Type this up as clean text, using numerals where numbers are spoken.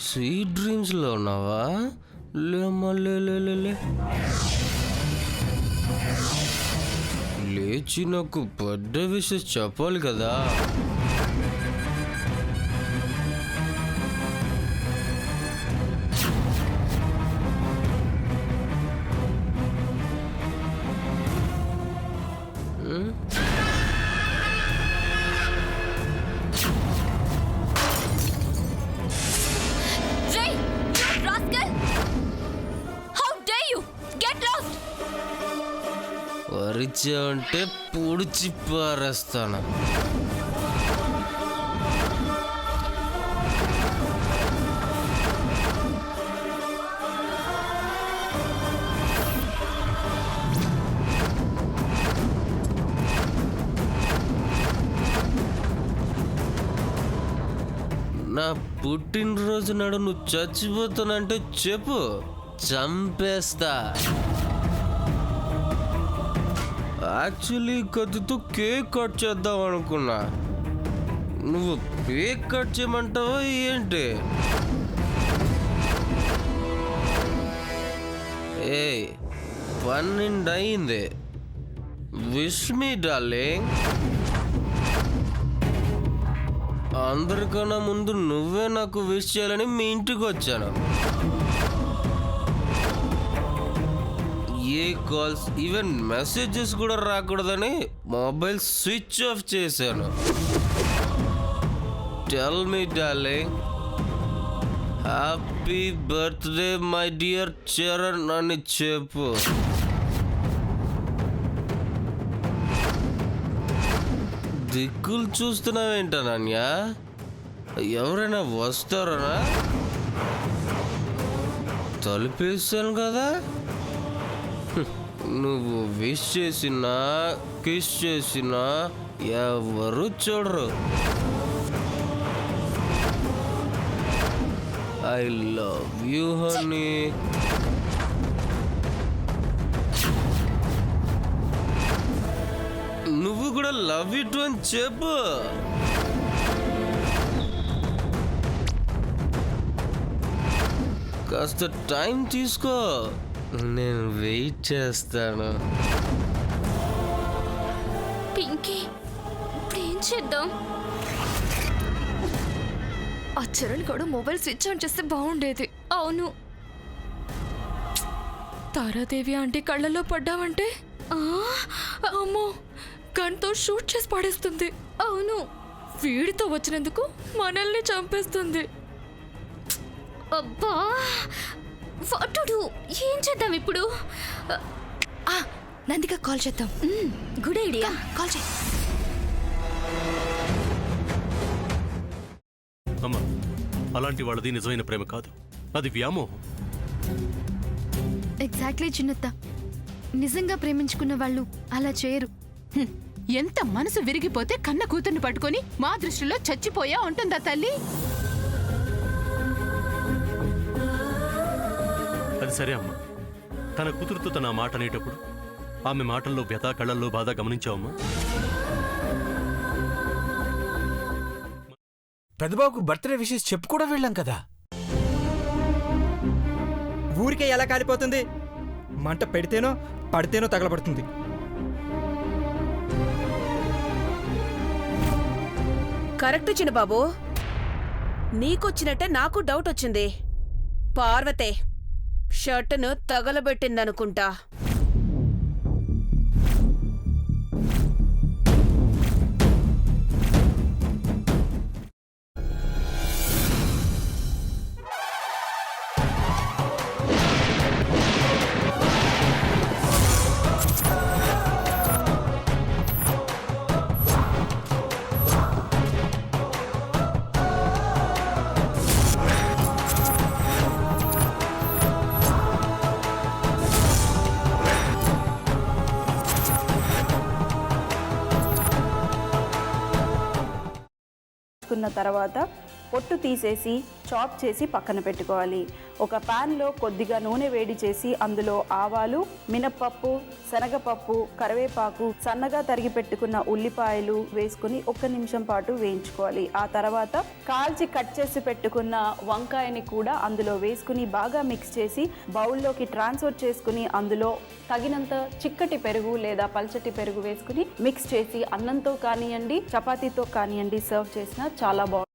Sweet డ్రీమ్స్లో ఉన్నావా? లేమ్మా లే లేచి నాకు పెద్ద విషయం చెప్పాలి కదా. వరిచావంటే పొడిచి పారేస్తాను. నా పుట్టినరోజు నాడు నువ్వు చచ్చిపోతానంటే చెప్పు, చంపేస్తా. యాక్చువల్లీ కత్తితో కేక్ కట్ చేద్దాం అనుకున్నా. నువ్వు కేక్ కట్ చేయమంటావా ఏంటి? ఏ 12 అయింది. Wish me darling. అందరికన్నా ముందు నువ్వే నాకు విష్ చేయాలని మీ ఇంటికి వచ్చాను. ఏ కాల్స్ ఈవెన్ మెసేజెస్ కూడా రాకూడదని మొబైల్ స్విచ్ ఆఫ్ చేశాను. Tell me darling, happy birthday my dear Charan అని చెప్పు. దిక్కులు చూస్తున్నావేంటనన్యా? ఎవరైనా వస్తారనా? తలుపేసాను కదా. నువ్వు విష్ చేసినా కిస్ చేసినా ఎవరు చూడరు. I love you honey. నువ్వు కూడా లవ్ ఇట్ అని చెప్పు. కాస్త టైం తీసుకో, నేను వెయిట్ చేస్తాను. పింకీ, ఇప్పుడు ఏం చేద్దాం? ఆ చరణ్ కూడా మొబైల్ స్విచ్ ఆన్ చేస్తే బాగుండేది. అవును, తారాదేవి ఆంటీ కళ్ళల్లో పడ్డావంటే అమ్మో గన్తో షూట్ చేసి పడేస్తుంది. అవును, వీడితో వచ్చినందుకు మనల్ని చంపేస్తుంది. అబ్బా, వాటుడు ఏం చేద్దాం ఇప్పుడు? నందిగా కాల్ చేద్దాం. గుడ్ ఐడియా, కాల్ చేయి. అమ్మా, అలాంటి వాళ్ళది నిజమైన ప్రేమ కాదు, అది వ్యామోహం. ఎగ్జాక్ట్లీ చిన్నత్త, నిజంగా ప్రేమించుకున్న వాళ్ళు అలా చేయరు. ఎంత మనసు విరిగిపోతే కన్న కూతుర్ని పట్టుకొని మా దృష్టిలో చచ్చిపోయా ఉంటుందా తల్లి? అది సరే అమ్మా, తన కూతురుతో తన మాట అనేటప్పుడు ఆమె మాటల్లో వ్యథ, కళ్ళల్లో బాధ గమనించావమ్మా? పెద్దబాబుకు బర్త్డే విషెస్ చెప్పు కూడా వెళ్ళాం కదా. ఊరికే ఎలా కాలిపోతుంది? మంట పెడితేనో పడితేనో తగలబడుతుంది. కరెక్ట్ చిన్నబాబు, నీకొచ్చినట్టే నాకు డౌట్ వచ్చింది. పార్వతే షర్టును తగలబెట్టిందనుకుంటా. తర్వాత పొట్టు తీసేసి చాప్ చేసి పక్కన పెట్టుకోవాలి. ఒక ప్యాన్లో కొద్దిగా నూనె వేడి చేసి అందులో ఆవాలు, మినప్పప్పు, శనగపప్పు, కరివేపాకు, సన్నగా తరిగి పెట్టుకున్న ఉల్లిపాయలు వేసుకుని 1 నిమిషం పాటు వేయించుకోవాలి. ఆ తర్వాత కాల్చి కట్ చేసి పెట్టుకున్న వంకాయని కూడా అందులో వేసుకుని బాగా మిక్స్ చేసి బౌల్లోకి ట్రాన్స్ఫర్ చేసుకుని అందులో తగినంత చిక్కటి పెరుగు లేదా పల్చటి పెరుగు వేసుకుని మిక్స్ చేసి అన్నంతో కానివ్వండి, చపాతీతో కానివ్వండి సర్వ్ చేసినా చాలా బాగుంటుంది.